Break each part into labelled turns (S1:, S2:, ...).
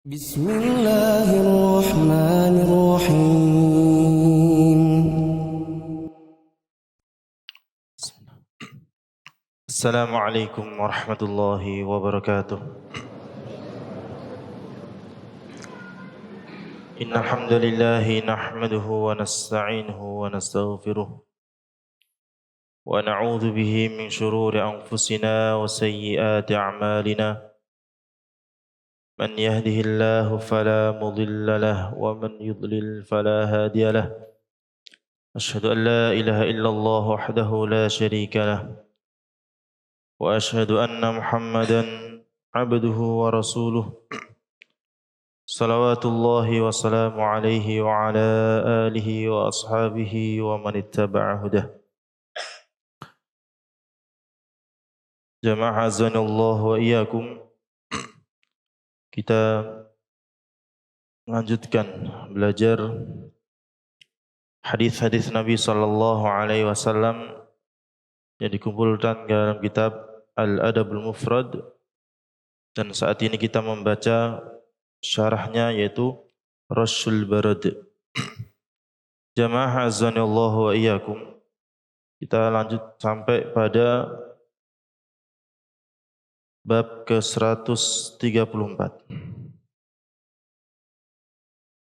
S1: Bismillahirrahmanirrahim.
S2: Assalamualaikum warahmatullahi wabarakatuh. Innal hamdalillahi nahmaduhu wa nasta'inuhu wa nastaghfiruh wa na'udzu bihi min shururi anfusina wa sayyiati a'malina. Man yahdihillahu fala mudilla lahu wa man yudlil fala hadiya lahu. Asyhadu an la ilaha illallah wahdahu la syarika lahu wa asyhadu anna Muhammadan abduhu wa rasuluh. Salawatullahi wa salamu alaihi wa ala alihi wa ashabihi wa man ittaba'a hudah. Jamaah azanallahu wa iyyakum. Kita melanjutkan belajar hadis-hadis Nabi sallallahu alaihi wasallam yang dikumpulkan dalam kitab Al-Adabul Mufrad, dan saat ini kita membaca syarahnya yaitu Rasyul Barad. Jamaah azanallahu wa iyyakum. Kita lanjut sampai pada bab ke-134.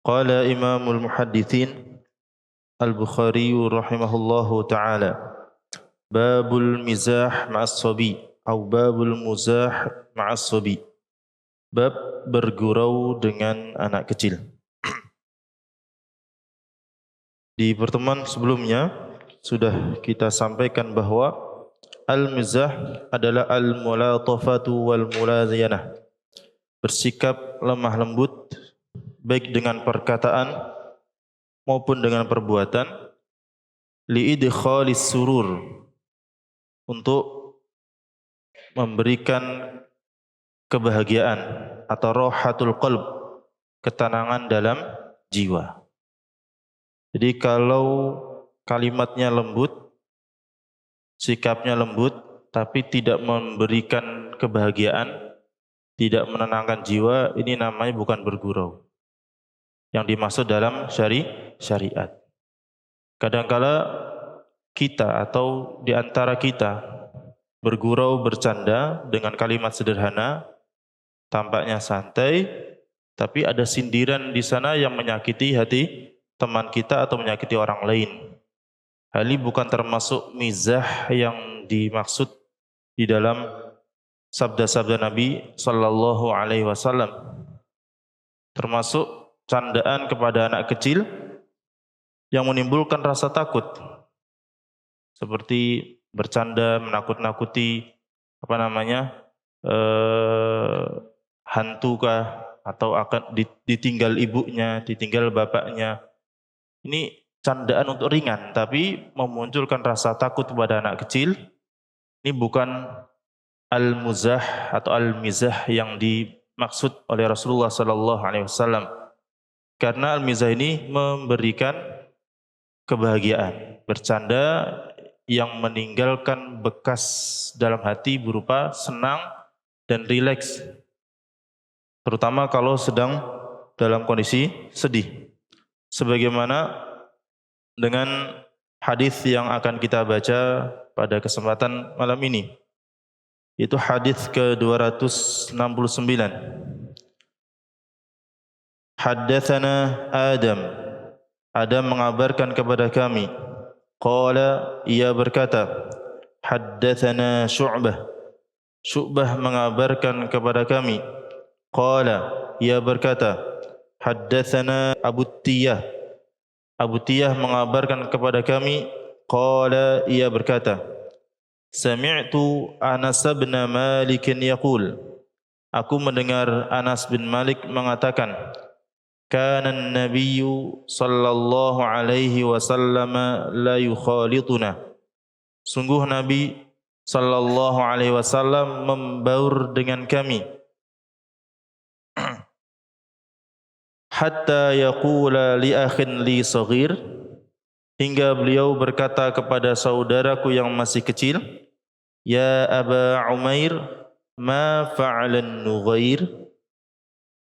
S2: Qala Imamul Muhadditsin Al-Bukhari rahimahullahu ta'ala, babul mizah ma'as sabi atau babul muzah ma'as sabi. Bab bergurau dengan anak kecil. Di pertemuan sebelumnya sudah kita sampaikan bahwa al-mizah adalah al-mulatafatu wal mulaziyanah. Bersikap lemah lembut baik dengan perkataan maupun dengan perbuatan, li'idkhalis surur, untuk memberikan kebahagiaan atau rohatul qalb, ketenangan dalam jiwa. Jadi kalau kalimatnya lembut, sikapnya lembut, tapi tidak memberikan kebahagiaan, tidak menenangkan jiwa, ini namanya bukan bergurau yang dimaksud dalam syariat. Kadangkala kita atau di antara kita bergurau, bercanda dengan kalimat sederhana, tampaknya santai, tapi ada sindiran di sana yang menyakiti hati teman kita atau menyakiti orang lain. Hal ini bukan termasuk mizah yang dimaksud di dalam sabda-sabda Nabi sallallahu alaihi wasallam. Termasuk candaan kepada anak kecil yang menimbulkan rasa takut. Seperti bercanda menakut-nakuti hantu kah, atau akan ditinggal ibunya, ditinggal bapaknya. Ini candaan untuk ringan, tapi memunculkan rasa takut kepada anak kecil. Ini bukan al-muzah atau al-mizah yang dimaksud oleh Rasulullah sallallahu alaihi wasallam. Karena al-mizah ini memberikan kebahagiaan, bercanda yang meninggalkan bekas dalam hati berupa senang dan rileks, terutama kalau sedang dalam kondisi sedih. Sebagaimana dengan hadis yang akan kita baca pada kesempatan malam ini, itu hadis ke-269. Haddatsana Adam mengabarkan kepada kami. Qala, ia berkata, haddatsana Syu'bah mengabarkan kepada kami. Qala, ia berkata, haddatsana Abu Tiyah mengabarkan kepada kami. Qala, ia berkata, sami'tu Anas bin Malik yaqul, aku mendengar Anas bin Malik mengatakan, kana an-nabiyyu sallallahu alaihi wasallam la yukhalituna, sungguh Nabi sallallahu alaihi wasallam membaur dengan kami, hatta yaqula li akhin li saghir, hingga beliau berkata kepada saudaraku yang masih kecil, ya Aba Umair, ma fa'alan nughair,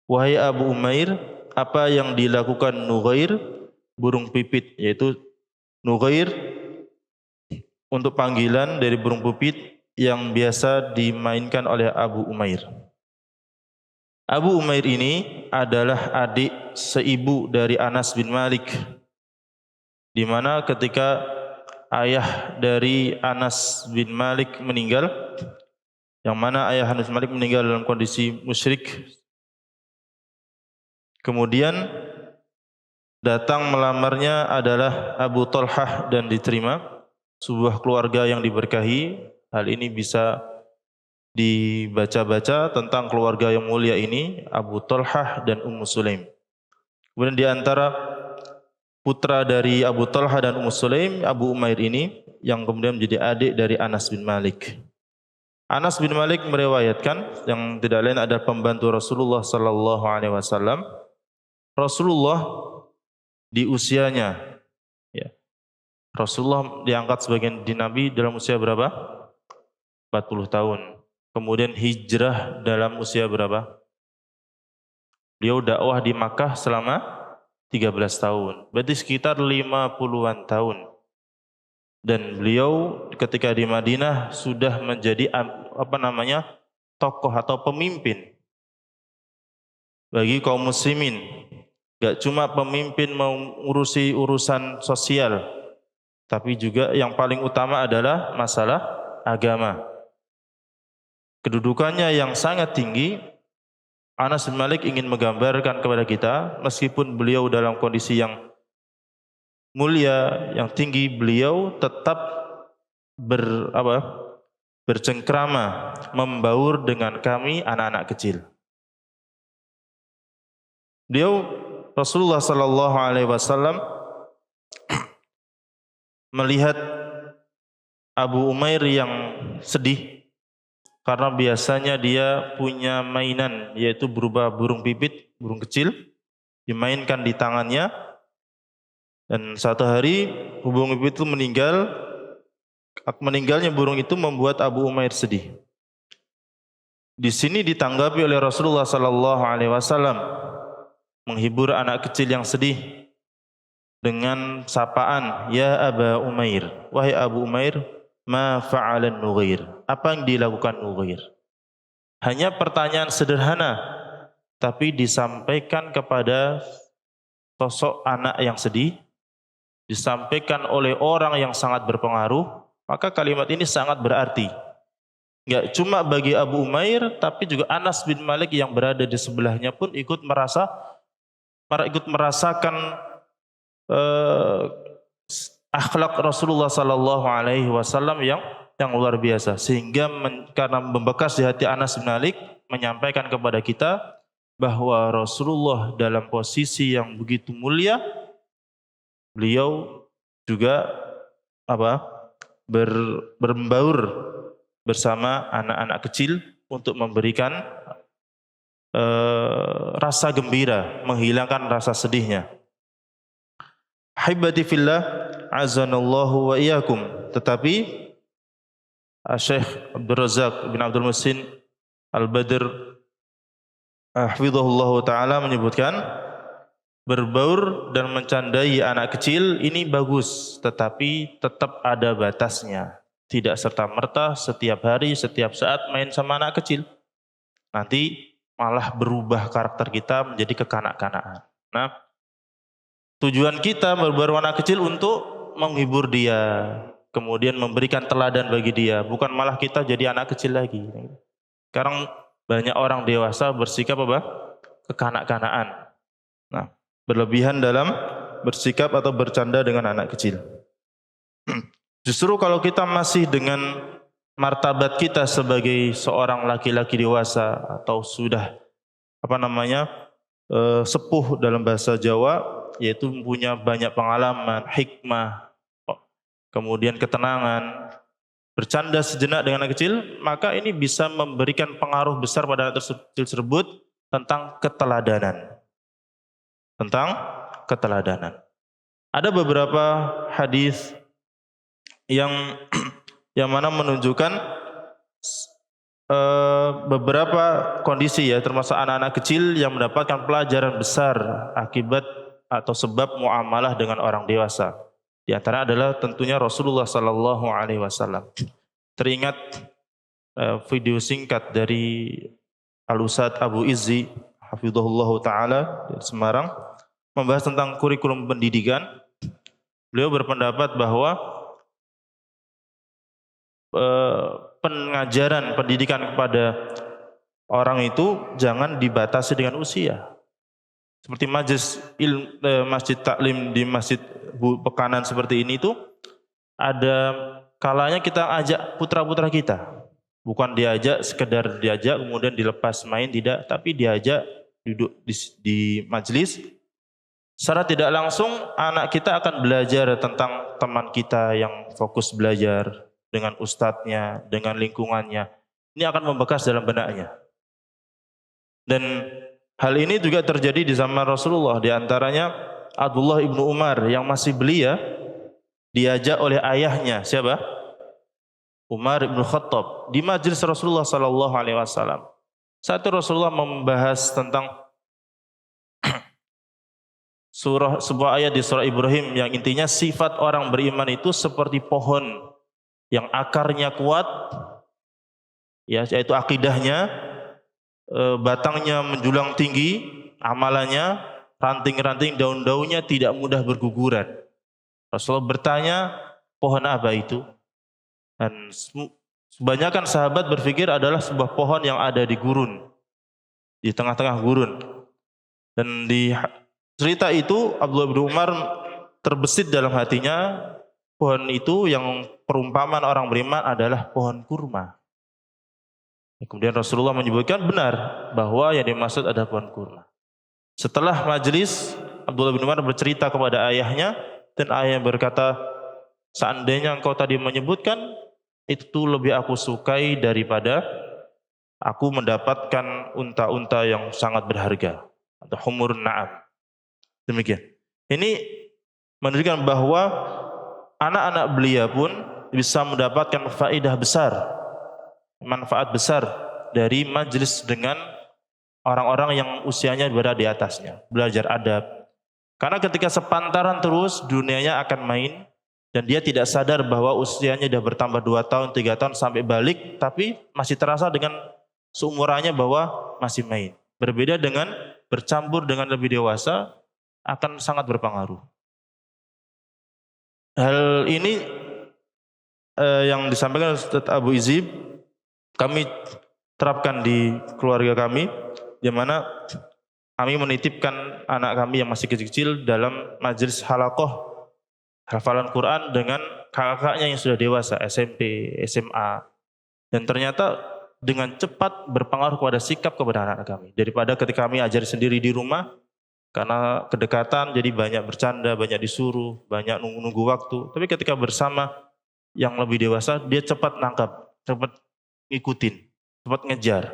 S2: Wahai Abu Umair, apa yang dilakukan Nughair, burung pipit, yaitu Nughair untuk panggilan dari burung pipit yang biasa dimainkan oleh Abu Umair. Abu Umair ini adalah adik seibu dari Anas bin Malik, di mana ketika ayah dari Anas bin Malik meninggal, yang mana ayah Anas bin Malik meninggal dalam kondisi musyrik, kemudian datang melamarnya adalah Abu Talhah dan diterima, sebuah keluarga yang diberkahi. Hal ini bisa dibaca-baca tentang keluarga yang mulia ini, Abu Talhah dan Ummu Sulaim. Kemudian di antara putra dari Abu Talhah dan Ummu Sulaim, Abu Umair ini yang kemudian menjadi adik dari Anas bin Malik. Anas bin Malik meriwayatkan, yang tidak lain adalah pembantu Rasulullah sallallahu alaihi wasallam. Rasulullah di usianya, ya, Rasulullah diangkat sebagai Nabi dalam usia berapa? 40 tahun. Kemudian hijrah dalam usia berapa? Beliau dakwah di Makkah selama 13 tahun. Berarti sekitar 50-an tahun. Dan beliau ketika di Madinah sudah menjadi tokoh atau pemimpin bagi kaum muslimin. Gak cuma pemimpin mengurusi urusan sosial, tapi juga yang paling utama adalah masalah agama. Kedudukannya yang sangat tinggi. Anas bin Malik ingin menggambarkan kepada kita, meskipun beliau dalam kondisi yang mulia, yang tinggi, beliau tetap bercengkrama, membaur dengan kami anak-anak kecil. Beliau Rasulullah sallallahu alaihi wasallam melihat Abu Umair yang sedih karena biasanya dia punya mainan, yaitu berupa burung pipit, burung kecil, dimainkan di tangannya. Dan satu hari burung pipit itu meninggal. Meninggalnya burung itu membuat Abu Umair sedih. Di sini ditanggapi oleh Rasulullah sallallahu alaihi wasallam, menghibur anak kecil yang sedih dengan sapaan, ya Aba Umair, wahai Abu Umair, ma fa'alan Nughair, apa yang dilakukan Nughair? Hanya pertanyaan sederhana, tapi disampaikan kepada sosok anak yang sedih, disampaikan oleh orang yang sangat berpengaruh, maka kalimat ini sangat berarti. Enggak cuma bagi Abu Umair, tapi juga Anas bin Malik yang berada di sebelahnya pun ikut merasakan akhlak Rasulullah sallallahu alaihi wasallam yang luar biasa, sehingga karena membekas di hati Anas bin Malik, menyampaikan kepada kita bahwa Rasulullah dalam posisi yang begitu mulia, beliau juga berbaur bersama anak-anak kecil untuk memberikan rasa gembira, menghilangkan rasa sedihnya. Hibati fillah, azanallahu wa iyyakum. Tetapi Syekh Abdul Razak bin Abdul Muhsin Al-Badr hafizahullah taala menyebutkan, berbaur dan mencandai anak kecil ini bagus, tetapi tetap ada batasnya. Tidak serta-merta setiap hari, setiap saat main sama anak kecil. Nanti malah berubah karakter kita menjadi kekanak-kanakan. Nah, tujuan kita berbaur anak kecil untuk menghibur dia, kemudian memberikan teladan bagi dia, bukan malah kita jadi anak kecil lagi. Sekarang banyak orang dewasa bersikap kekanak-kanaan. Nah, berlebihan dalam bersikap atau bercanda dengan anak kecil. Justru kalau kita masih dengan martabat kita sebagai seorang laki-laki dewasa atau sudah sepuh dalam bahasa Jawa, yaitu punya banyak pengalaman, hikmah, kemudian ketenangan, bercanda sejenak dengan anak kecil, maka ini bisa memberikan pengaruh besar pada anak kecil tersebut tentang keteladanan. Ada beberapa hadis yang mana menunjukkan beberapa kondisi ya, termasuk anak-anak kecil yang mendapatkan pelajaran besar akibat atau sebab muamalah dengan orang dewasa. Di antara adalah tentunya Rasulullah Sallallahu Alaihi Wasallam. Teringat video singkat dari Al-Ustadz Abu Izzi Hafizahullah Ta'ala dari Semarang membahas tentang kurikulum pendidikan. Beliau berpendapat bahwa pengajaran pendidikan kepada orang itu jangan dibatasi dengan usia. Seperti masjid taklim di Masjid Pekanan seperti ini itu ada kalanya kita ajak putra-putra kita. Bukan sekedar diajak kemudian dilepas main, tidak, tapi diajak duduk di majelis. Secara tidak langsung anak kita akan belajar tentang teman kita yang fokus belajar dengan ustadznya, dengan lingkungannya. Ini akan membekas dalam benaknya. Dan hal ini juga terjadi di zaman Rasulullah. Di antaranya Abdullah ibnu Umar yang masih belia diajak oleh ayahnya, siapa? Umar ibnu Khattab di majelis Rasulullah Sallallahu Alaihi Wasallam. Saat itu Rasulullah membahas tentang sebuah ayat di surah Ibrahim yang intinya sifat orang beriman itu seperti pohon yang akarnya kuat, ya, yaitu akidahnya, batangnya menjulang tinggi, amalannya, ranting-ranting daun-daunnya tidak mudah berguguran. Rasulullah bertanya, pohon apa itu? Dan kebanyakan sahabat berpikir adalah sebuah pohon yang ada di gurun, di tengah-tengah gurun. Dan di cerita itu Abdullah bin Umar terbesit dalam hatinya, pohon itu yang perumpamaan orang beriman adalah pohon kurma. Kemudian Rasulullah menyebutkan benar bahwa yang dimaksud adalah pohon kurma. Setelah majelis, Abdullah bin Umar bercerita kepada ayahnya, dan ayahnya berkata, seandainya engkau tadi menyebutkan, itu lebih aku sukai daripada aku mendapatkan unta-unta yang sangat berharga atau humurun na'am. Demikian. Ini menunjukkan bahwa anak-anak belia pun bisa mendapatkan faedah besar, manfaat besar dari majelis dengan orang-orang yang usianya berada di atasnya, belajar adab. Karena ketika sepantaran terus dunianya akan main, dan dia tidak sadar bahwa usianya sudah bertambah 2 tahun, 3 tahun sampai balik, tapi masih terasa dengan seumurannya bahwa masih main. Berbeda dengan bercampur dengan lebih dewasa, akan sangat berpengaruh. Hal ini yang disampaikan oleh Ustaz Abu Izzi, kami terapkan di keluarga kami, di mana kami menitipkan anak kami yang masih kecil-kecil dalam majelis halaqah hafalan Quran dengan kakak-kakaknya yang sudah dewasa, SMP, SMA. Dan ternyata dengan cepat berpengaruh kepada sikap kepada anak kami. Daripada ketika kami ajari sendiri di rumah, karena kedekatan jadi banyak bercanda, banyak disuruh, banyak nunggu waktu. Tapi ketika bersama yang lebih dewasa, dia cepat nangkap, cepat ngikutin, cepat ngejar.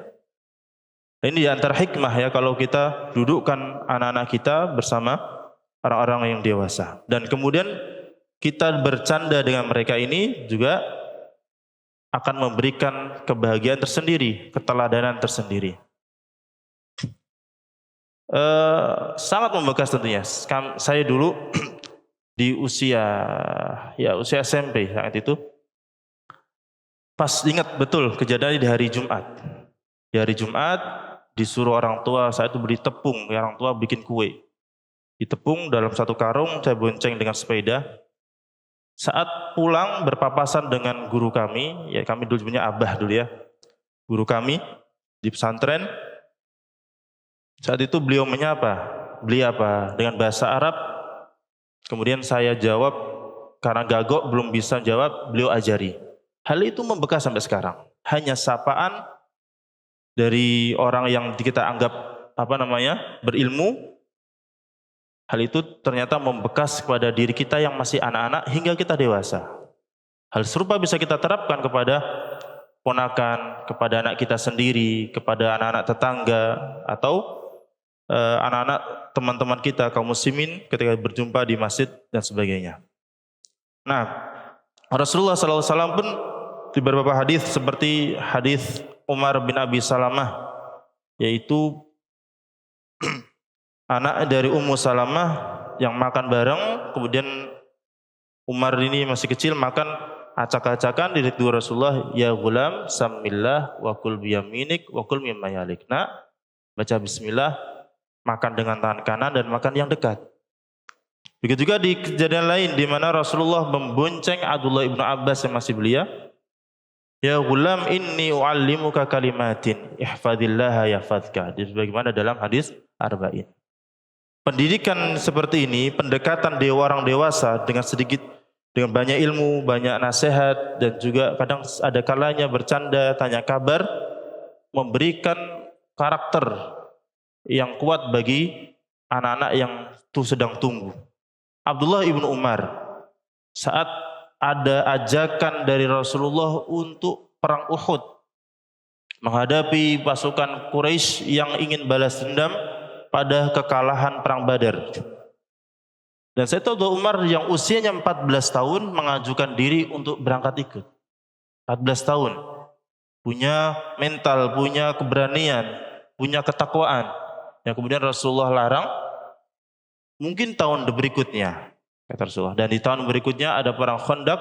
S2: Ini di antara hikmah ya kalau kita dudukkan anak-anak kita bersama orang-orang yang dewasa. Dan kemudian kita bercanda dengan mereka ini juga akan memberikan kebahagiaan tersendiri, keteladanan tersendiri. Sangat membekas tentunya. Saya dulu di usia SMP saat itu, pas ingat betul kejadian di hari Jumat. Di hari Jumat disuruh orang tua saya itu beli tepung, orang tua bikin kue. Ditepung dalam satu karung, saya bonceng dengan sepeda. Saat pulang berpapasan dengan guru kami, ya kami dulu punya abah dulu ya, guru kami di pesantren. Saat itu beliau menyapa, beli apa? Dengan bahasa Arab. Kemudian saya jawab, karena gagok belum bisa jawab, beliau ajari. Hal itu membekas sampai sekarang. Hanya sapaan dari orang yang kita anggap berilmu. Hal itu ternyata membekas kepada diri kita yang masih anak-anak hingga kita dewasa. Hal serupa bisa kita terapkan kepada ponakan, kepada anak kita sendiri, kepada anak-anak tetangga, atau anak-anak teman-teman kita kaum muslimin ketika berjumpa di masjid dan sebagainya. Nah, Rasulullah SAW pun di beberapa hadis seperti hadis Umar bin Abi Salamah, yaitu anak dari Ummu Salamah yang makan bareng, kemudian Umar ini masih kecil makan acak-acakan di dua Rasulullah, ya gulam samillah wa kul biyaminik wa kul mimma yalik. Nak, baca bismillah, makan dengan tangan kanan dan makan yang dekat. Begitu juga di kejadian lain di mana Rasulullah membonceng Abdullah ibnu Abbas yang masih belia. Ya gulam inni u'allimuka kalimatin ihfadillaha yahfadka. Sebagaimana dalam hadis Arba'in. Pendidikan seperti ini, pendekatan orang dewasa dengan banyak ilmu, banyak nasihat, dan juga kadang ada kalanya bercanda, tanya kabar, memberikan karakter yang kuat bagi anak-anak yang sedang tumbuh. Abdullah ibnu Umar, saat ada ajakan dari Rasulullah untuk perang Uhud, menghadapi pasukan Quraisy yang ingin balas dendam pada kekalahan perang Badar. Dan saya tahu Umar yang usianya 14 tahun mengajukan diri untuk berangkat ikut. 14 tahun. Punya mental, punya keberanian, punya ketakwaan. Yang kemudian Rasulullah larang, mungkin tahun berikutnya, kata Rasulullah. Dan di tahun berikutnya ada perang Khandaq,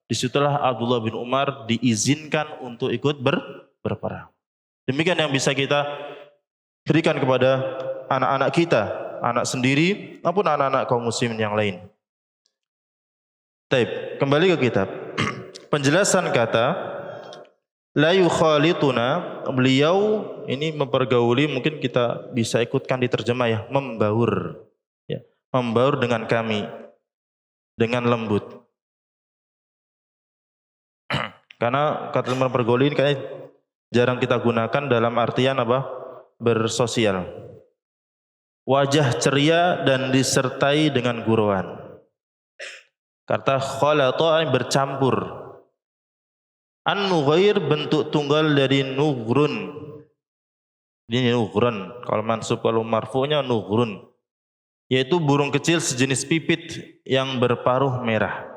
S2: disitulah Abdullah bin Umar diizinkan untuk ikut berperang. Demikian yang bisa kita berikan kepada anak-anak kita, anak sendiri maupun anak-anak kaum muslimin yang lain. Taib, kembali ke kitab. Penjelasan kata la yukhalituna, beliau ini mempergauli, mungkin kita bisa ikutkan di terjemah ya, membaur. Ya, membaur dengan kami dengan lembut. Karena kata mempergauli ini kayaknya jarang kita gunakan dalam artian apa? Bersosial. Wajah ceria dan disertai dengan gurauan. Kata khalata bercampur. An-nughair bentuk tunggal dari nugrun. Ini nugrun. Kalau mansub, kalau marfu'nya nugrun. Yaitu burung kecil sejenis pipit yang berparuh merah.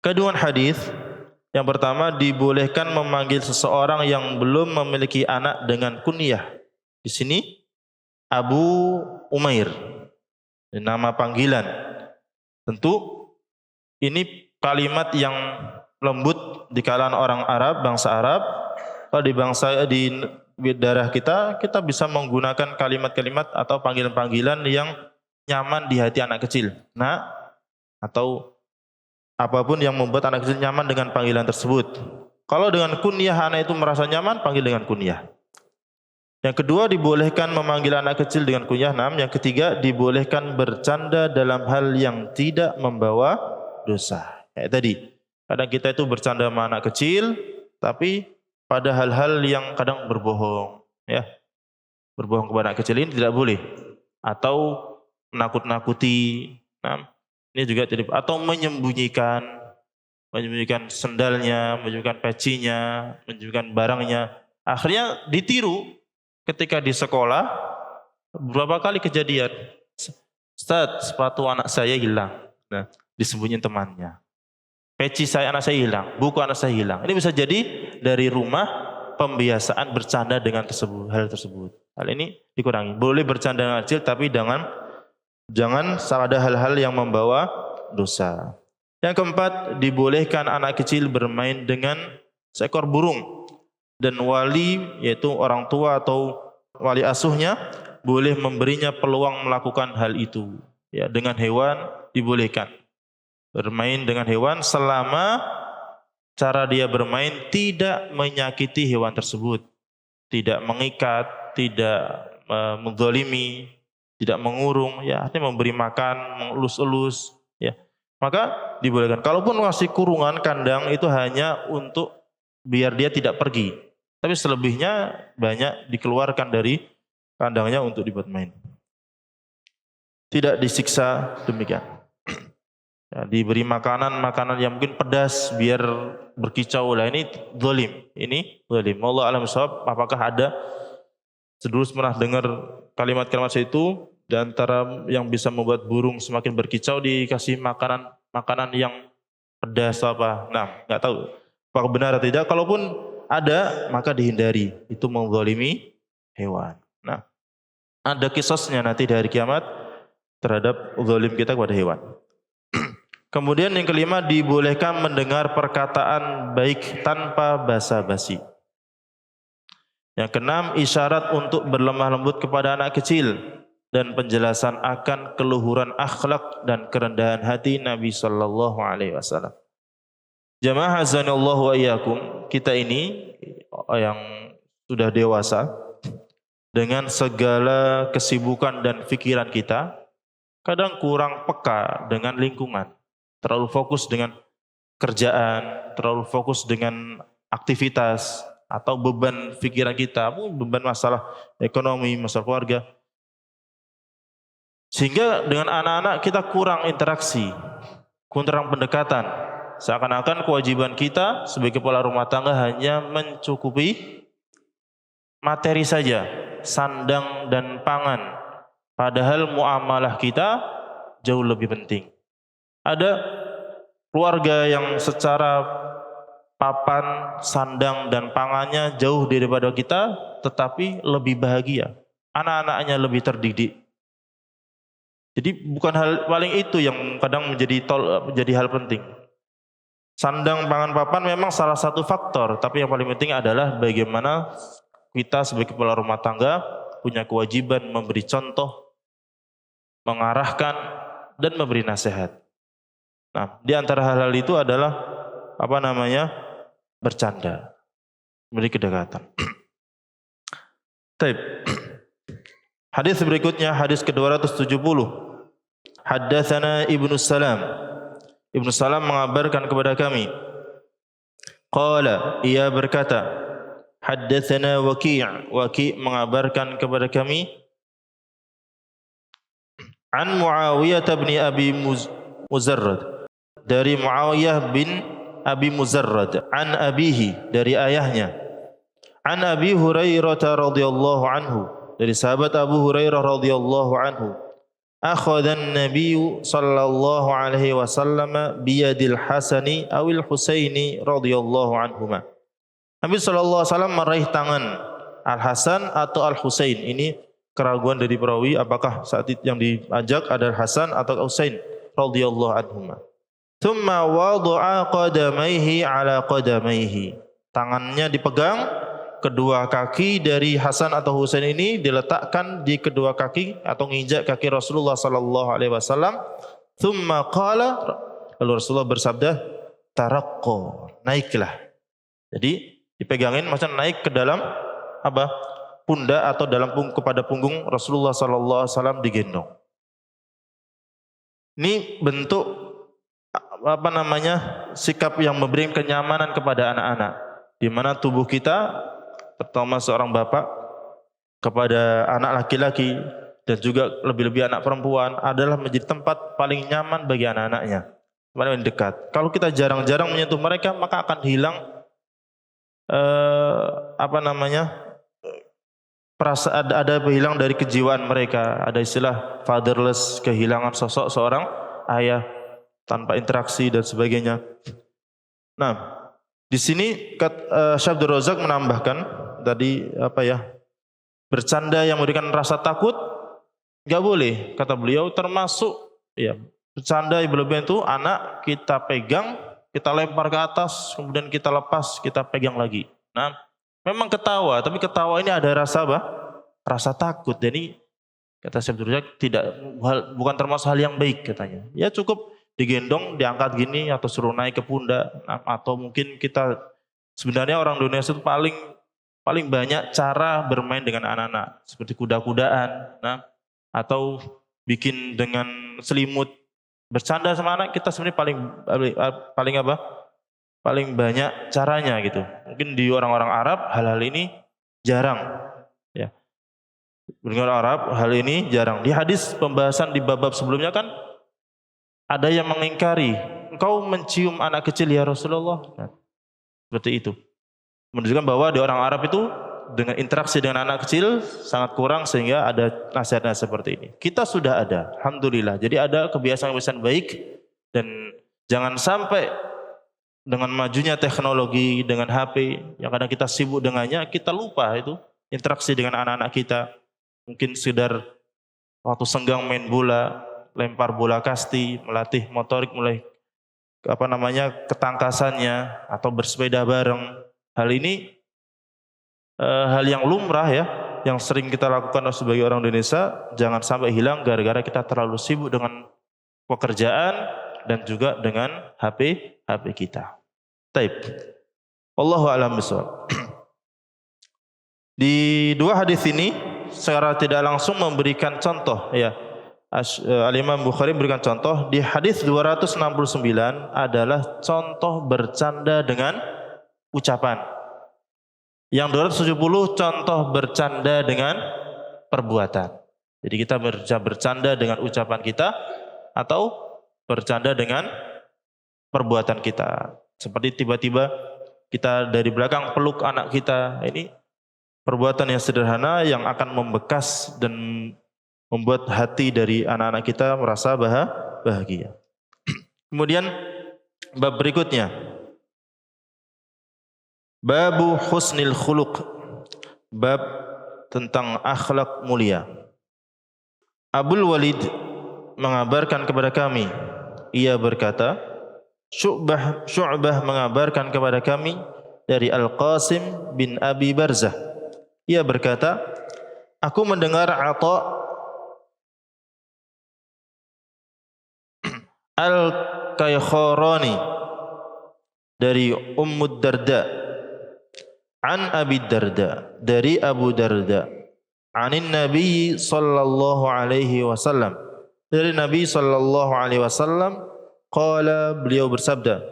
S2: Kedua hadis, yang pertama dibolehkan memanggil seseorang yang belum memiliki anak dengan kunyah. Di sini Abu Umair, nama panggilan. Tentu ini kalimat yang lembut di kalangan orang Arab, bangsa Arab. Kalau di darah kita bisa menggunakan kalimat-kalimat atau panggilan-panggilan yang nyaman di hati anak kecil. Nah, atau apapun yang membuat anak kecil nyaman dengan panggilan tersebut. Kalau dengan kunyah anak itu merasa nyaman, panggil dengan kunyah. Yang kedua, dibolehkan memanggil anak kecil dengan kunyah. Yang ketiga, dibolehkan bercanda dalam hal yang tidak membawa dosa. Kayak tadi, kadang kita itu bercanda sama anak kecil, tapi pada hal-hal yang kadang berbohong, ya, berbohong kepada anak kecil ini tidak boleh, atau menakut-nakuti. Ini juga tidak, atau menyembunyikan sendalnya, menyembunyikan pecinya, menyembunyikan barangnya. Akhirnya ditiru. Ketika di sekolah, beberapa kali kejadian, Ustaz, sepatu anak saya hilang. Nah, disembunyiin temannya. Peci anak saya hilang, buku anak saya hilang. Ini bisa jadi dari rumah pembiasaan bercanda dengan hal tersebut. Hal ini dikurangi. Boleh bercanda dengan kecil, tapi jangan ada hal-hal yang membawa dosa. Yang keempat, dibolehkan anak kecil bermain dengan seekor burung. Dan wali, yaitu orang tua atau wali asuhnya, boleh memberinya peluang melakukan hal itu. Ya, dengan hewan dibolehkan bermain dengan hewan selama cara dia bermain tidak menyakiti hewan tersebut, tidak mengikat, tidak menzalimi, tidak mengurung, ya, artinya memberi makan, mengelus-elus, ya. Maka dibolehkan. Kalaupun masih kurungan kandang, itu hanya untuk biar dia tidak pergi. Tapi selebihnya banyak dikeluarkan dari kandangnya untuk dibuat main. Tidak disiksa demikian. Ya, diberi makanan yang mungkin pedas biar berkicau lah, ini zalim. Ini zalim. Wallahu a'lam bishawab. Apakah ada sedulur pernah dengar kalimat-kalimat itu, di antara yang bisa membuat burung semakin berkicau dikasih makanan yang pedas apa? Nah, enggak tahu. apakah benar atau tidak. Kalaupun ada, maka dihindari. Itu menzalimi hewan. Nah, ada kisosnya nanti di hari kiamat terhadap zalim kita kepada hewan. Kemudian yang kelima, dibolehkan mendengar perkataan baik tanpa basa-basi. Yang keenam, isyarat untuk berlemah lembut kepada anak kecil dan penjelasan akan keluhuran akhlak dan kerendahan hati Nabi sallallahu alaihi wasallam. Jamaah azanallahu wa iyyakum, kita ini yang sudah dewasa dengan segala kesibukan dan pikiran kita, kadang kurang peka dengan lingkungan. Terlalu fokus dengan kerjaan, terlalu fokus dengan aktivitas atau beban pikiran kita, beban masalah ekonomi, masalah keluarga. Sehingga dengan anak-anak kita kurang interaksi, kurang pendekatan. Seakan-akan kewajiban kita sebagai kepala rumah tangga hanya mencukupi materi saja, sandang dan pangan. Padahal muamalah kita jauh lebih penting. Ada keluarga yang secara papan, sandang dan pangannya jauh daripada kita, tetapi lebih bahagia. Anak-anaknya lebih terdidik. Jadi bukan hal paling itu yang kadang menjadi hal penting. Sandang, pangan, papan memang salah satu faktor, tapi yang paling penting adalah bagaimana kita sebagai kepala rumah tangga punya kewajiban memberi contoh, mengarahkan dan memberi nasihat. Nah, di antara hal-hal itu adalah bercanda, memberi kedekatan. Baik. Hadis berikutnya, hadis ke-270. Haddatsana Ibnu Salam. Ibnu Salam mengabarkan kepada kami. Qala, ia berkata, haddatsana Waki'. Waki' mengabarkan kepada kami an Muawiyah bin Abi Muzarrad, dari Muawiyah bin Abi Muzarrad, an abihi, dari ayahnya, an Abi Hurairah radhiyallahu anhu, dari sahabat Abu Hurairah radhiyallahu anhu, akhadha an-nabiy sallallahu alaihi wasallam biyadil Hasani awil Husaini radhiyallahu anhuma. Nabi sallallahu alaihi wasallam meraih tangan Al-Hasan atau Al-Husain. Ini keraguan dari perawi apakah saat yang diajak ada Hasan atau Husain radhiyallahu anhuma. Thumma wada'a qadamaihi ala qadamaihi. Tangannya dipegang, kedua kaki dari Hasan atau Husain ini diletakkan di kedua kaki atau menginjak kaki Rasulullah sallallahu alaihi wasallam. Thumma qala, lalu Rasulullah bersabda, taraqqo, naiklah. Jadi dipegangin macam naik ke dalam pundak atau dalam kepada punggung Rasulullah sallallahu alaihi wasallam digendong. Ini bentuk sikap yang memberi kenyamanan kepada anak-anak, di mana tubuh kita, terutama seorang bapak kepada anak laki-laki dan juga lebih-lebih anak perempuan adalah menjadi tempat paling nyaman bagi anak-anaknya, paling dekat. Kalau kita jarang-jarang menyentuh mereka, maka akan hilang perasaan, ada hilang dari kejiwaan mereka. Ada istilah fatherless, kehilangan sosok seorang ayah tanpa interaksi dan sebagainya. Nah, di sini Syekh Abdul Razak menambahkan tadi bercanda yang memberikan rasa takut enggak boleh, kata beliau, termasuk bercanda yang berlebihan itu anak kita pegang, kita lempar ke atas, kemudian kita lepas, kita pegang lagi. Nah, memang ketawa, tapi ketawa ini ada rasa rasa takut. Jadi kata Syekh Abdul Razak bukan termasuk hal yang baik katanya. Ya cukup digendong, diangkat gini atau suruh naik ke pundak, atau mungkin kita sebenarnya orang Indonesia itu paling banyak cara bermain dengan anak-anak seperti kuda-kudaan, atau bikin dengan selimut, bercanda sama anak kita sebenarnya paling banyak caranya gitu. Mungkin di orang-orang Arab hal-hal ini jarang, ya. Di orang Arab hal ini jarang. Di hadis pembahasan di bab sebelumnya kan ada yang mengingkari, engkau mencium anak kecil ya Rasulullah. Nah, seperti itu. Menunjukkan bahwa di orang Arab itu dengan interaksi dengan anak kecil sangat kurang sehingga ada nasihat-nasihat seperti ini. Kita sudah ada, alhamdulillah. Jadi ada kebiasaan-kebiasaan baik dan jangan sampai dengan majunya teknologi, dengan HP, yang kadang kita sibuk dengannya, kita lupa itu interaksi dengan anak-anak kita. Mungkin sekedar waktu senggang main bola, lempar bola kasti, melatih motorik, mulai ketangkasannya, atau bersepeda bareng. Hal ini hal yang lumrah ya, yang sering kita lakukan sebagai orang Indonesia. Jangan sampai hilang gara-gara kita terlalu sibuk dengan pekerjaan dan juga dengan HP kita. Taib. Wallahu a'lam bishawab. Di dua hadis ini secara tidak langsung memberikan contoh ya. Al-Imam Bukhari memberikan contoh di hadis 269 adalah contoh bercanda dengan ucapan. Yang 270 contoh bercanda dengan perbuatan. Jadi kita bercanda dengan ucapan kita atau bercanda dengan perbuatan kita. Seperti tiba-tiba kita dari belakang peluk anak kita. Ini perbuatan yang sederhana yang akan membekas dan membuat hati dari anak-anak kita merasa bahagia. Kemudian bab berikutnya. Babu husnil khuluq. Bab tentang akhlak mulia. Abul Walid mengabarkan kepada kami, ia berkata, Syu'bah mengabarkan kepada kami dari Al-Qasim bin Abi Barzah. Ia berkata, aku mendengar Atha Al-Kaykhorani dari Ummud Darda, an Abi Darda, dari Abu Darda, anin Nabi sallallahu alaihi wasallam, dari Nabi sallallahu alaihi wasallam, qala, beliau bersabda,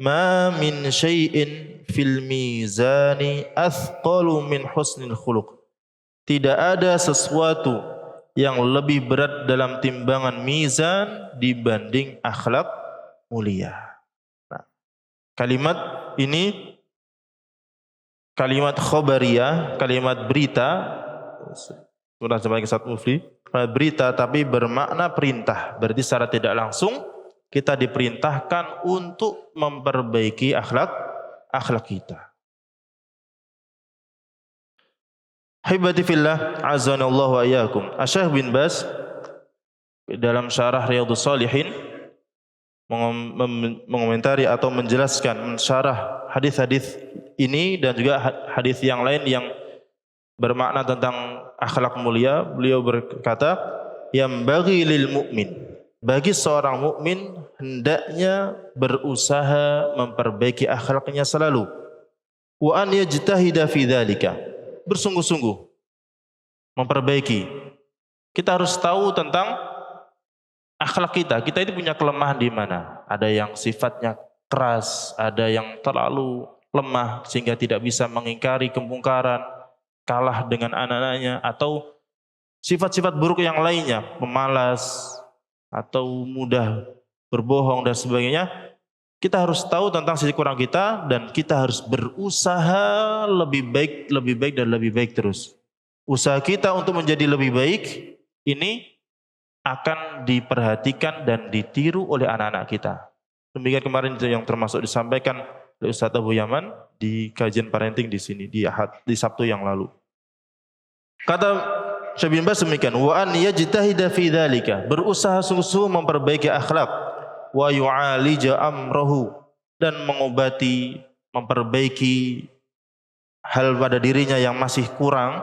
S2: ma min syai'in fil mizani athqalu min husnil khuluq. Tidak ada sesuatu yang lebih berat dalam timbangan mizan dibanding akhlak mulia. Nah, kalimat ini kalimat khobariyah, kalimat berita, sudah sebagai satu mufli, berita tapi bermakna perintah. Berarti secara tidak langsung kita diperintahkan untuk memperbaiki akhlak kita. Hibati fillah, azanallahu wa iyyakum. Asy-Syaikh bin Baz dalam syarah Riyadhus Shalihin mengomentari atau menjelaskan, mensyarah hadis-hadis ini dan juga hadis yang lain yang bermakna tentang akhlak mulia. Beliau berkata, yang bagi lil mu'min, bagi seorang mukmin hendaknya berusaha memperbaiki akhlaknya selalu. Wa an yajtahida fi dzalika, bersungguh-sungguh memperbaiki. Kita harus tahu tentang akhlak kita. Kita itu punya kelemahan di mana? Ada yang sifatnya keras, ada yang terlalu lemah sehingga tidak bisa mengingkari kemungkaran, kalah dengan anak-anaknya, atau sifat-sifat buruk yang lainnya, pemalas atau mudah berbohong dan sebagainya. Kita harus tahu tentang sisi kurang kita dan kita harus berusaha lebih baik terus. Usaha kita untuk menjadi lebih baik ini akan diperhatikan dan ditiru oleh anak-anak kita. Demikian kemarin yang termasuk disampaikan oleh Ustaz Abu Yaman di kajian parenting di sini di Sabtu yang lalu. Kata Syekh bin Baz demikian, wa an yajtahida fi dzalika, berusaha sungguh-sungguh memperbaiki akhlak, wa yu'alija amrahu, dan mengobati, memperbaiki hal pada dirinya yang masih kurang,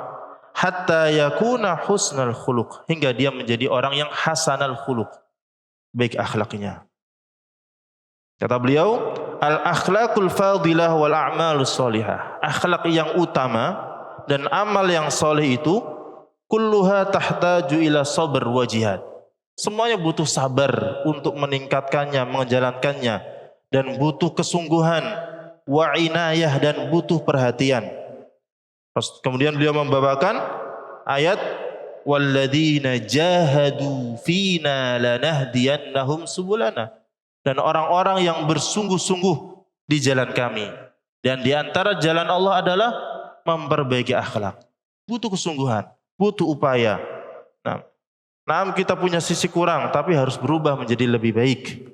S2: hatta yakuna husnal khuluq, hingga dia menjadi orang yang hasanal khuluq, baik akhlaknya. Kata beliau, al akhlaqul fadilah wal a'malus shalihah, akhlak yang utama dan amal yang soleh itu kulluha tahtaju ila sabr wa jihad. Semuanya butuh sabar untuk meningkatkannya, menjalankannya, dan butuh kesungguhan, wa inayah, dan butuh perhatian. Kemudian beliau membawakan ayat walladzina jahadu fina lanahdiyannahum subulana, dan orang-orang yang bersungguh-sungguh di jalan kami, dan di antara jalan Allah adalah memperbaiki akhlak. Butuh kesungguhan, butuh upaya. Nah, kita punya sisi kurang, tapi harus berubah menjadi lebih baik.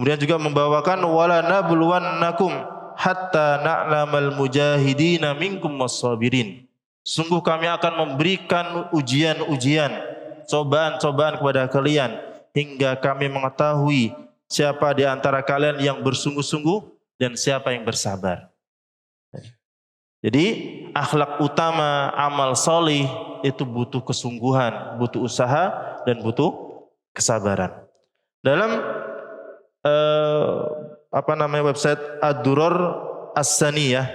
S2: Kemudian juga membawakan wala nabluwannakum hatta na'lamal mujahidina minkum was-sabirin. Sungguh kami akan memberikan ujian-ujian, cobaan-cobaan kepada kalian hingga kami mengetahui siapa di antara kalian yang bersungguh-sungguh dan siapa yang bersabar. Jadi akhlak utama amal solih itu butuh kesungguhan, butuh usaha dan butuh kesabaran. Dalam website Ad-Durar As-Saniyah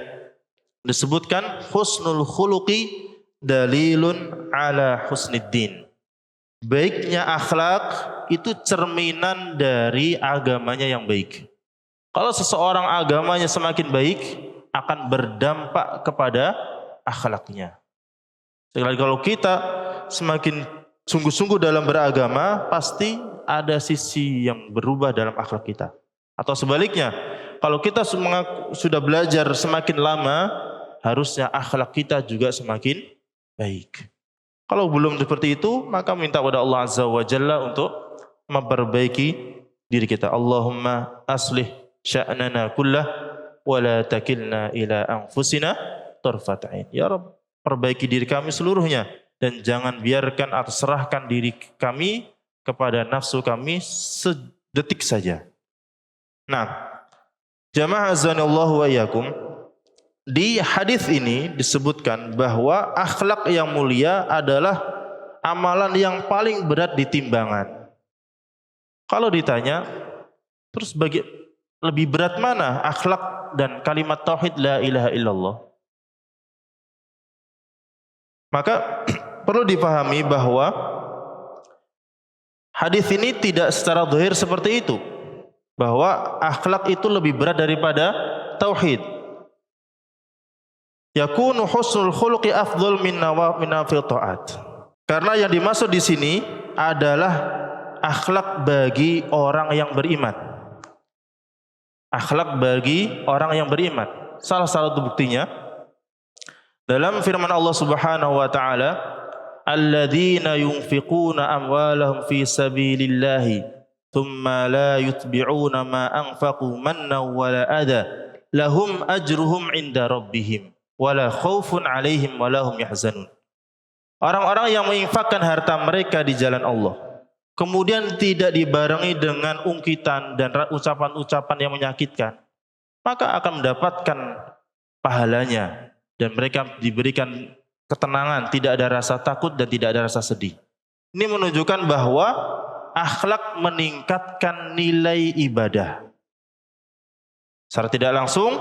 S2: disebutkan husnul khuluqi dalilun ala husniddin. Baiknya akhlak itu cerminan dari agamanya yang baik. Kalau seseorang agamanya semakin baik, akan berdampak kepada akhlaknya. Sekali lagi, kalau kita semakin sungguh-sungguh dalam beragama, pasti ada sisi yang berubah dalam akhlak kita. Atau sebaliknya, kalau kita sudah belajar semakin lama, harusnya akhlak kita juga semakin baik. Kalau belum seperti itu, maka minta kepada Allah Azza wa Jalla untuk memperbaiki diri kita. Allahumma aslih sya'nana kullah wa la takilna ila anfusina tarfat ain. Ya Rabb, perbaiki diri kami seluruhnya dan jangan biarkan atau serahkan diri kami kepada nafsu kami sedetik saja. Nah, jamaah azanillahu wa iyyakum, di hadis ini disebutkan bahwa akhlak yang mulia adalah amalan yang paling berat di timbangan. Kalau ditanya, terus lebih berat mana akhlak dan kalimat tauhid la ilaha illallah? Maka perlu dipahami bahwa hadis ini tidak secara zahir seperti itu, bahwa akhlak itu lebih berat daripada tauhid. Yakunu husnul khuluqi afdhal min nawafil ta'at. Karena yang dimaksud di sini adalah akhlak bagi orang yang beriman. Akhlak bagi orang yang beriman. Salah satu buktinya dalam firman Allah Subhanahu wa taala, alladzina yunfiquna amwalahum fi sabilillahi thumma la yutbi'una ma anfaqu mannan wala adha lahum ajruhum 'inda rabbihim wala khaufun 'alaihim wala hum yahzanun. Orang-orang yang menginfakkan harta mereka di jalan Allah, kemudian tidak dibarengi dengan ungkitan dan ucapan-ucapan yang menyakitkan, maka akan mendapatkan pahalanya dan mereka diberikan ketenangan, tidak ada rasa takut dan tidak ada rasa sedih. Ini menunjukkan bahwa akhlak meningkatkan nilai ibadah. Secara tidak langsung,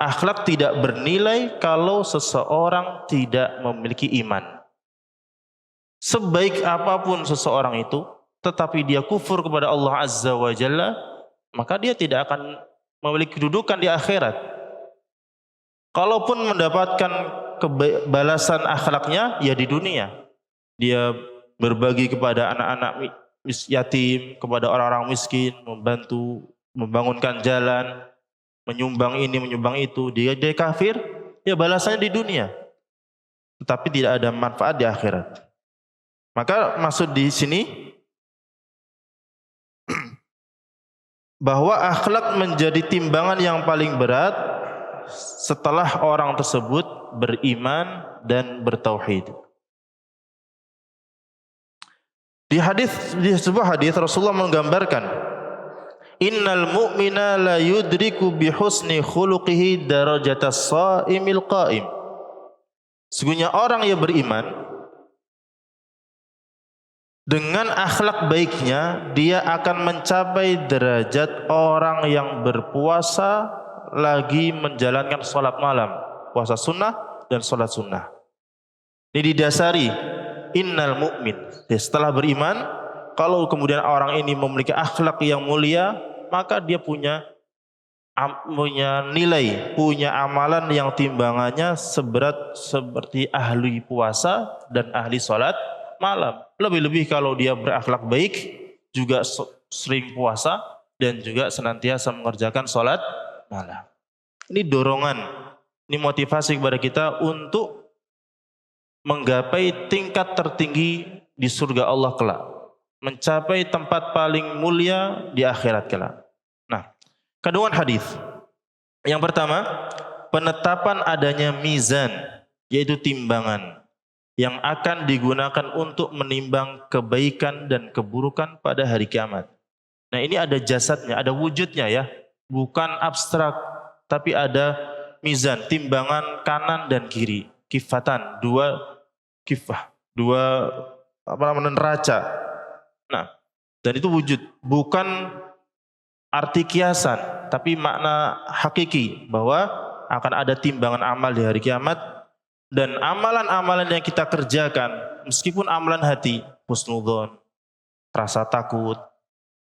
S2: akhlak tidak bernilai kalau seseorang tidak memiliki iman. Sebaik apapun seseorang itu, tetapi dia kufur kepada Allah Azza wa Jalla, maka dia tidak akan memiliki kedudukan di akhirat. Kalaupun mendapatkan balasan akhlaknya, ya di dunia. Dia berbagi kepada anak-anak yatim, kepada orang-orang miskin, membantu, membangunkan jalan, menyumbang ini, menyumbang itu. Dia kafir, ya balasannya di dunia. Tetapi tidak ada manfaat di akhirat. Maka maksud di sini bahwa akhlak menjadi timbangan yang paling berat setelah orang tersebut beriman dan bertauhid. Di sebuah hadis Rasulullah menggambarkan, innal mu'mina la yudriku bi husni khuluqihi darajatas shaimil qaim. Sesungguhnya orang yang beriman dengan akhlak baiknya, dia akan mencapai derajat orang yang berpuasa lagi menjalankan sholat malam, puasa sunnah dan sholat sunnah. Ini didasari innal mu'min. Setelah beriman, kalau kemudian orang ini memiliki akhlak yang mulia, maka dia punya nilai, punya amalan yang timbangannya seberat seperti ahli puasa dan ahli sholat malam. Lebih-lebih kalau dia berakhlak baik, juga sering puasa dan juga senantiasa mengerjakan sholat malam. Ini dorongan, ini motivasi kepada kita untuk menggapai tingkat tertinggi di surga Allah kelak, mencapai tempat paling mulia di akhirat kelak. Kandungan hadis. Yang pertama, penetapan adanya mizan, yaitu timbangan yang akan digunakan untuk menimbang kebaikan dan keburukan pada hari kiamat. Nah, ini ada jasadnya, ada wujudnya ya. Bukan abstrak, tapi ada mizan, timbangan kanan dan kiri. Kifatan, dua kifah, dua neraca. Nah, dan itu wujud, bukan arti kiasan, tapi makna hakiki bahwa akan ada timbangan amal di hari kiamat. Dan amalan-amalan yang kita kerjakan, meskipun amalan hati, husnudzon, rasa takut,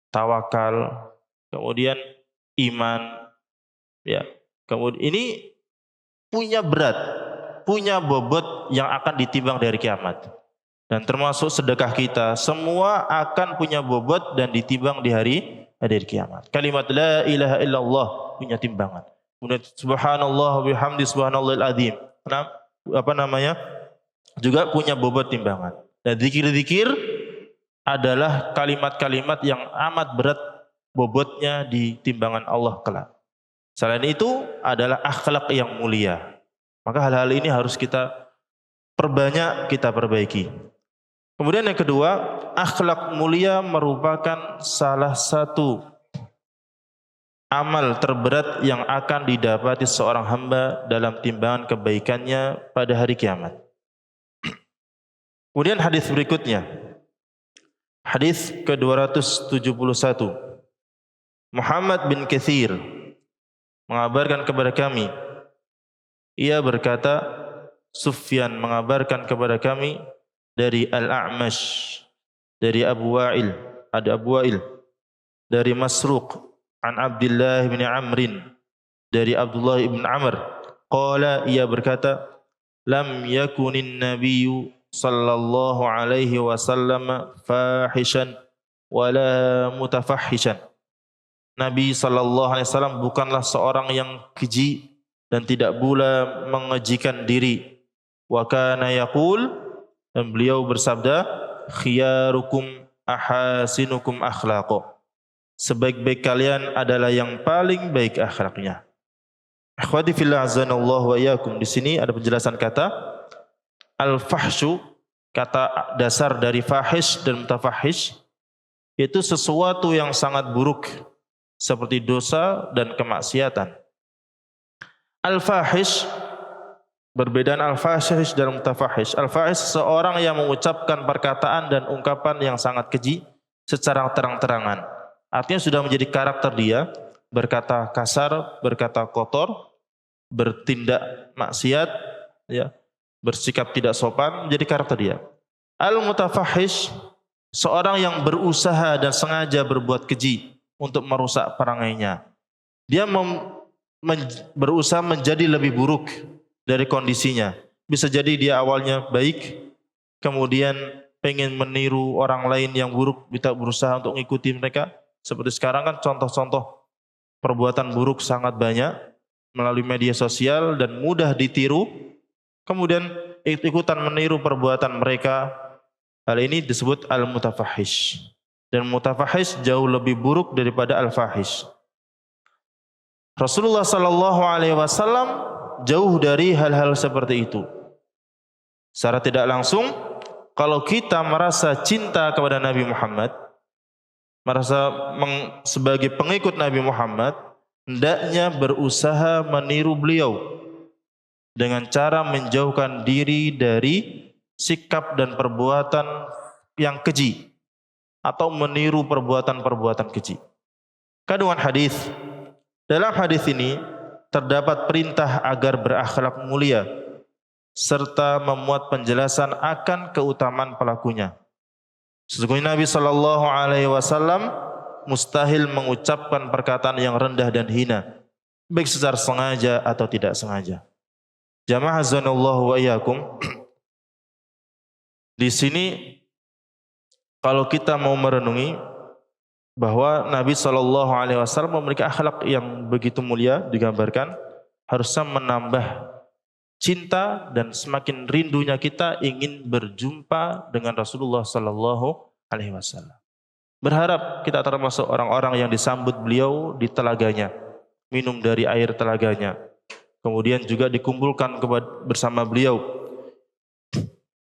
S2: tawakal, kemudian iman, ya, kemudian ini punya berat, punya bobot yang akan ditimbang dari kiamat. Dan termasuk sedekah kita, semua akan punya bobot dan ditimbang di hari kiamat. Kalimat la ilaha illallah punya timbangan. Kemudian subhanallah bihamdi subhanallahil azim. Juga punya bobot timbangan. Dan zikir-zikir adalah kalimat-kalimat yang amat berat bobotnya di timbangan Allah kelak. Selain itu adalah akhlak yang mulia. Maka hal-hal ini harus kita perbanyak, kita perbaiki. Kemudian yang kedua, akhlak mulia merupakan salah satu amal terberat yang akan didapati seorang hamba dalam timbangan kebaikannya pada hari kiamat. Kemudian hadis berikutnya. Hadis ke-271. Muhammad bin Katsir mengabarkan kepada kami, ia berkata, Sufyan mengabarkan kepada kami dari Al-A'mash, dari Abu Wa'il, dari Masruq, an Abdullah bin Amrin, dari Abdullah bin Amr, qala, ia berkata, lam yakunin nabiyyu sallallahu alaihi wasallam fahishan wala mutafahishan. Nabi sallallahu alaihi wasallam bukanlah seorang yang keji dan tidak pula mengejikan diri. Wa kana yaqul, dan beliau bersabda, khiyarukum ahasinukum akhlaqo. Sebaik-baik kalian adalah yang paling baik akhlaknya. Akhwati fillah azanallahu wa iyyakum. Di sini ada penjelasan kata al-fahsyu, kata dasar dari fahish dan mutafahish, itu sesuatu yang sangat buruk seperti dosa dan kemaksiatan. Al-fahish, perbedaan al-fahish dan mutafahish. Al-fahish seorang yang mengucapkan perkataan dan ungkapan yang sangat keji secara terang-terangan. Artinya sudah menjadi karakter dia, berkata kasar, berkata kotor, bertindak maksiat, ya, bersikap tidak sopan, menjadi karakter dia. Al-mutafahish, seorang yang berusaha dan sengaja berbuat keji untuk merusak perangainya. Dia berusaha menjadi lebih buruk dari kondisinya. Bisa jadi dia awalnya baik, kemudian pengen meniru orang lain yang buruk, kita berusaha untuk mengikuti mereka. Seperti sekarang kan contoh-contoh perbuatan buruk sangat banyak melalui media sosial dan mudah ditiru. Kemudian ikutan meniru perbuatan mereka. Hal ini disebut al-mutafahish. Dan mutafahish jauh lebih buruk daripada al-fahish. Rasulullah sallallahu alaihi wasallam jauh dari hal-hal seperti itu. Secara tidak langsung, kalau kita merasa cinta kepada Nabi Muhammad, merasa sebagai pengikut Nabi Muhammad, hendaknya berusaha meniru beliau dengan cara menjauhkan diri dari sikap dan perbuatan yang keji atau meniru perbuatan-perbuatan keji. Kandungan hadis. Dalam hadis ini terdapat perintah agar berakhlak mulia serta memuat penjelasan akan keutamaan pelakunya. Sesungguhnya Nabi sallallahu alaihi wasallam mustahil mengucapkan perkataan yang rendah dan hina, baik secara sengaja atau tidak sengaja. Jamaah azanallahu wa iyyakum. Di sini kalau kita mau merenungi bahwa Nabi sallallahu alaihi wasallam memiliki akhlak yang begitu mulia digambarkan, harusnya menambah cinta dan semakin rindunya kita ingin berjumpa dengan Rasulullah sallallahu alaihi wasallam. Berharap kita termasuk orang-orang yang disambut beliau di telaganya, minum dari air telaganya. Kemudian juga dikumpulkan bersama beliau.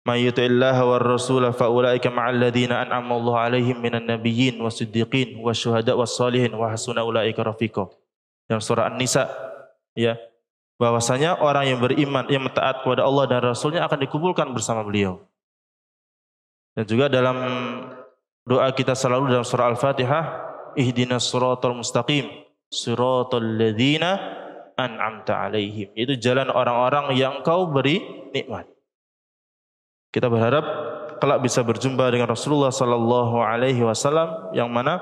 S2: May yuti'illaha war rasula fa ulaika ma'al ladzina an'ama Allahu 'alaihim minan nabiyyin wasiddiqin wasyuhada wassalihin wa hasuna ulaika rafiqa. Dalam surah An-Nisa, ya, bahwasanya orang yang beriman, yang taat kepada Allah dan Rasulnya akan dikumpulkan bersama beliau. Dan juga dalam doa kita selalu dalam surah Al-Fatihah, ihdinas siratal mustaqim, siratal ladzina an'amta 'alaihim. Itu jalan orang-orang yang Kau beri nikmat. Kita berharap kelak bisa berjumpa dengan Rasulullah sallallahu alaihi wasallam, yang mana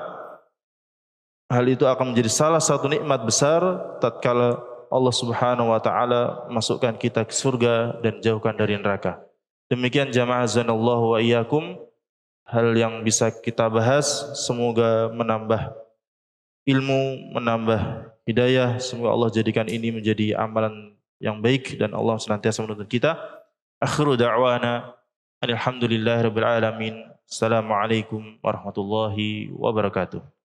S2: hal itu akan menjadi salah satu nikmat besar tatkala Allah Subhanahu wa taala masukkan kita ke surga dan jauhkan dari neraka. Demikian jamaah azanallahu wa iyyakum hal yang bisa kita bahas, semoga menambah ilmu, menambah hidayah. Semoga Allah jadikan ini menjadi amalan yang baik dan Allah senantiasa menuntun kita. Akhiru da'wana alhamdulillahirabbil alamin. Assalamualaikum warahmatullahi wabarakatuh.